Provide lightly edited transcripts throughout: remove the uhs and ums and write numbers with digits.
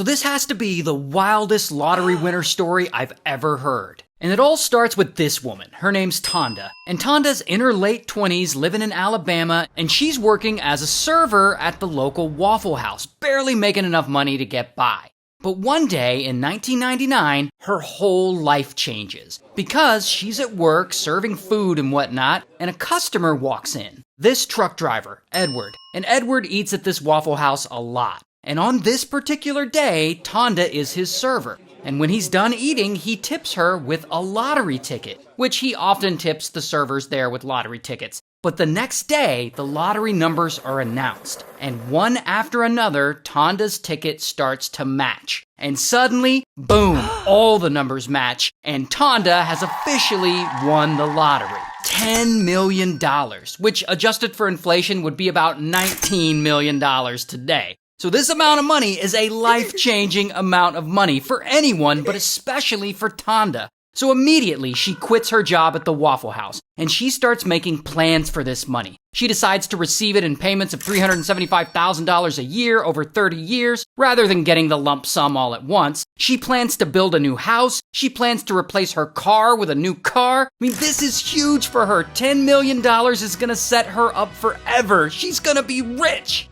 So this has to be the wildest lottery winner story I've ever heard. And it all starts with this woman. Her name's Tonda. And Tonda's in her late 20s, living in Alabama, and she's working as a server at the local Waffle House, barely making enough money to get by. But one day in 1999, her whole life changes because she's at work serving food and whatnot, and a customer walks in. This truck driver, Edward. And Edward eats at this Waffle House a lot. And on this particular day, Tonda is his server. And when he's done eating, he tips her with a lottery ticket, which he often tips the servers there with lottery tickets. But the next day, the lottery numbers are announced, and one after another, Tonda's ticket starts to match. And suddenly, boom, all the numbers match, and Tonda has officially won the lottery. $10 million, which adjusted for inflation would be about $19 million today. So this amount of money is a life-changing amount of money for anyone, but especially for Tonda. So immediately, she quits her job at the Waffle House, and she starts making plans for this money. She decides to receive it in payments of $375,000 a year over 30 years, rather than getting the lump sum all at once. She plans to build a new house. She plans to replace her car with a new car. I mean, this is huge for her. $10 million is gonna set her up forever. She's gonna be rich.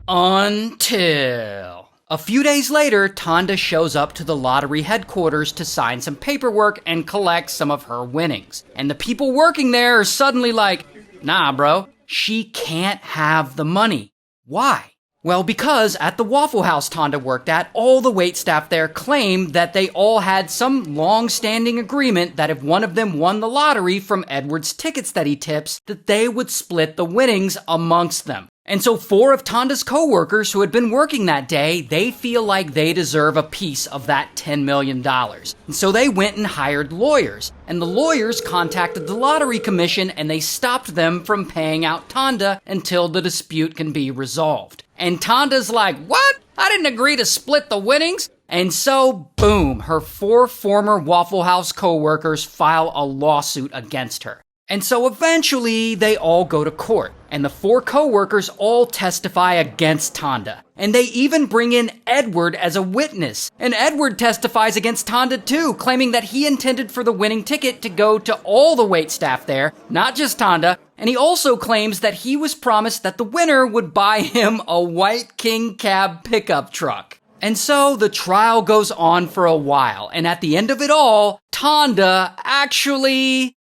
Until a few days later, Tonda shows up to the lottery headquarters to sign some paperwork and collect some of her winnings. And the people working there are suddenly like, nah, bro, she can't have the money. Why? Well, because at the Waffle House Tonda worked at, all the waitstaff there claimed that they all had some long-standing agreement that if one of them won the lottery from Edward's tickets that he tips, that they would split the winnings amongst them. And so 4 of Tonda's coworkers who had been working that day, they feel like they deserve a piece of that $10 million. And so they went and hired lawyers. And the lawyers contacted the lottery commission and they stopped them from paying out Tonda until the dispute can be resolved. And Tonda's like, what? I didn't agree to split the winnings. And so, boom, her 4 former Waffle House coworkers file a lawsuit against her. And so eventually, they all go to court, and the 4 coworkers all testify against Tonda. And they even bring in Edward as a witness. And Edward testifies against Tonda too, claiming that he intended for the winning ticket to go to all the waitstaff there, not just Tonda. And he also claims that he was promised that the winner would buy him a white King Cab pickup truck. And so the trial goes on for a while, and at the end of it all, Tonda actually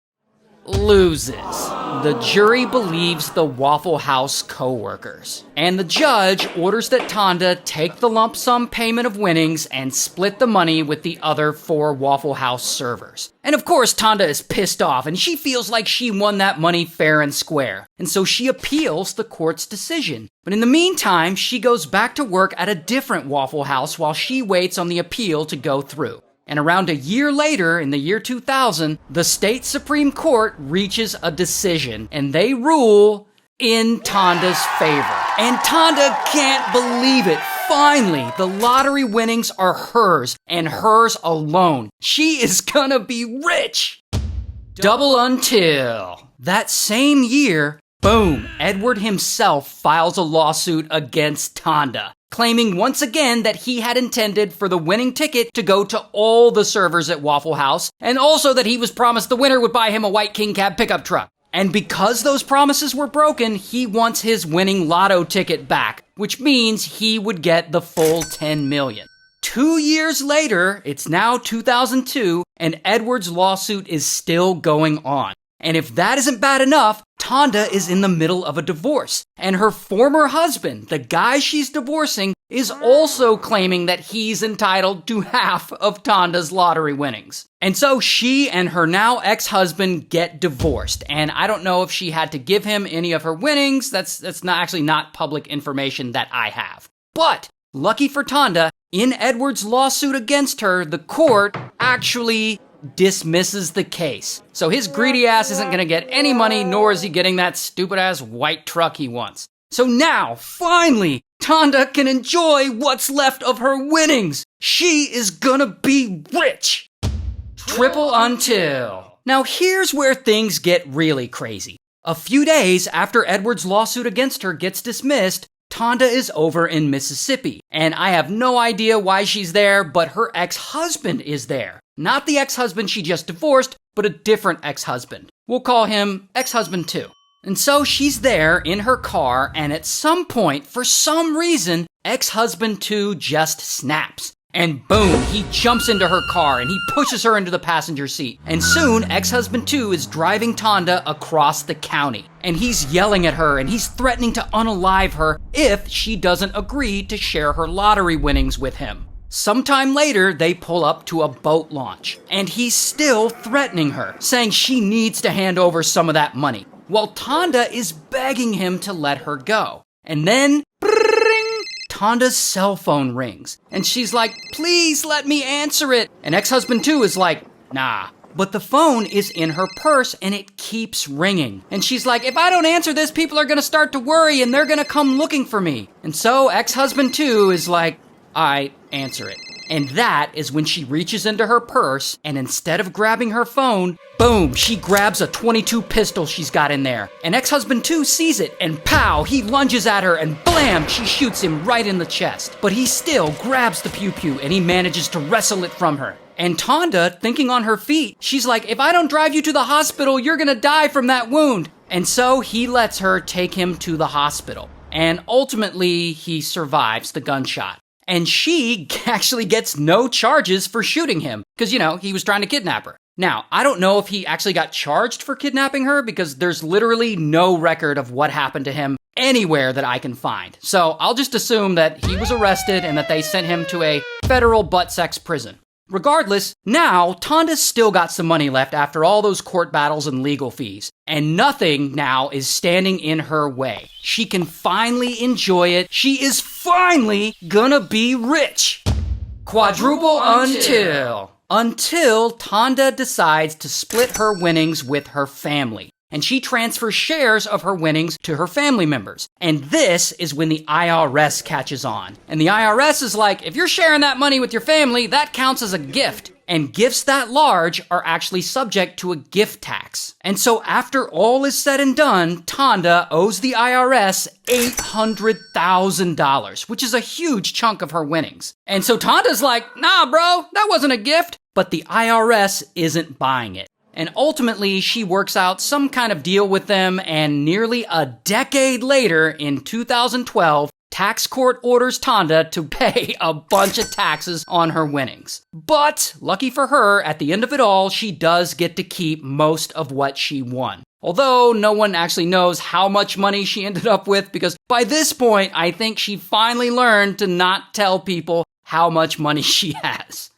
loses. The jury believes the Waffle House coworkers. And the judge orders that Tonda take the lump sum payment of winnings and split the money with the other 4 Waffle House servers. And of course, Tonda is pissed off and she feels like she won that money fair and square. And so she appeals the court's decision. But in the meantime, she goes back to work at a different Waffle House while she waits on the appeal to go through. And around a year later, in the year 2000, the state Supreme Court reaches a decision, and they rule in Tonda's favor. And Tonda can't believe it. Finally, the lottery winnings are hers, and hers alone. She is gonna be rich! Double until that same year, boom, Edward himself files a lawsuit against Tonda, claiming once again that he had intended for the winning ticket to go to all the servers at Waffle House, and also that he was promised the winner would buy him a white King Cab pickup truck. And because those promises were broken, he wants his winning lotto ticket back, which means he would get the full $10 million. 2 years later, it's now 2002, and Edward's lawsuit is still going on. And if that isn't bad enough, Tonda is in the middle of a divorce, and her former husband, the guy she's divorcing, is also claiming that he's entitled to half of Tonda's lottery winnings. And so she and her now ex-husband get divorced, and I don't know if she had to give him any of her winnings. That's not public information that I have. But lucky for Tonda, in Edward's lawsuit against her, the court actually dismisses the case. So his greedy ass isn't gonna get any money, nor is he getting that stupid ass white truck he wants. So now, finally, Tonda can enjoy what's left of her winnings. She is gonna be rich. Triple until. Now here's where things get really crazy. A few days after Edward's lawsuit against her gets dismissed, Tonda is over in Mississippi, and I have no idea why she's there, but her ex-husband is there. Not the ex-husband she just divorced, but a different ex-husband. We'll call him ex-husband 2. And so she's there in her car, and at some point, for some reason, ex-husband 2 just snaps. And boom, he jumps into her car and he pushes her into the passenger seat. And soon, ex-husband 2 is driving Tonda across the county. And he's yelling at her and he's threatening to unalive her if she doesn't agree to share her lottery winnings with him. Sometime later, they pull up to a boat launch. And he's still threatening her, saying she needs to hand over some of that money, while Tonda is begging him to let her go. And then, Tonda's cell phone rings, and she's like, please let me answer it. And ex-husband 2 is like, nah. But the phone is in her purse, and it keeps ringing. And she's like, if I don't answer this, people are gonna start to worry, and they're gonna come looking for me. And so ex-husband 2 is like, I answer it. And that is when she reaches into her purse, and instead of grabbing her phone, boom, she grabs a .22 pistol she's got in there. And ex-husband 2 sees it, and pow, he lunges at her, and blam, she shoots him right in the chest. But he still grabs the pew-pew, and he manages to wrestle it from her. And Tonda, thinking on her feet, she's like, if I don't drive you to the hospital, you're gonna die from that wound. And so he lets her take him to the hospital. And ultimately, he survives the gunshot. And she actually gets no charges for shooting him, because, he was trying to kidnap her. Now, I don't know if he actually got charged for kidnapping her, because there's literally no record of what happened to him anywhere that I can find. So I'll just assume that he was arrested and that they sent him to a federal butt sex prison. Regardless, now Tonda's still got some money left after all those court battles and legal fees. And nothing now is standing in her way. She can finally enjoy it. She is finally gonna be rich. Quadruple until Tonda decides to split her winnings with her family. And she transfers shares of her winnings to her family members. And this is when the IRS catches on. And the IRS is like, if you're sharing that money with your family, that counts as a gift. And gifts that large are actually subject to a gift tax. And so after all is said and done, Tonda owes the IRS $800,000, which is a huge chunk of her winnings. And so Tonda's like, nah, bro, that wasn't a gift. But the IRS isn't buying it. And ultimately, she works out some kind of deal with them, and nearly a decade later, in 2012, tax court orders Tonda to pay a bunch of taxes on her winnings. But, lucky for her, at the end of it all, she does get to keep most of what she won. Although no one actually knows how much money she ended up with, because by this point, I think she finally learned to not tell people how much money she has.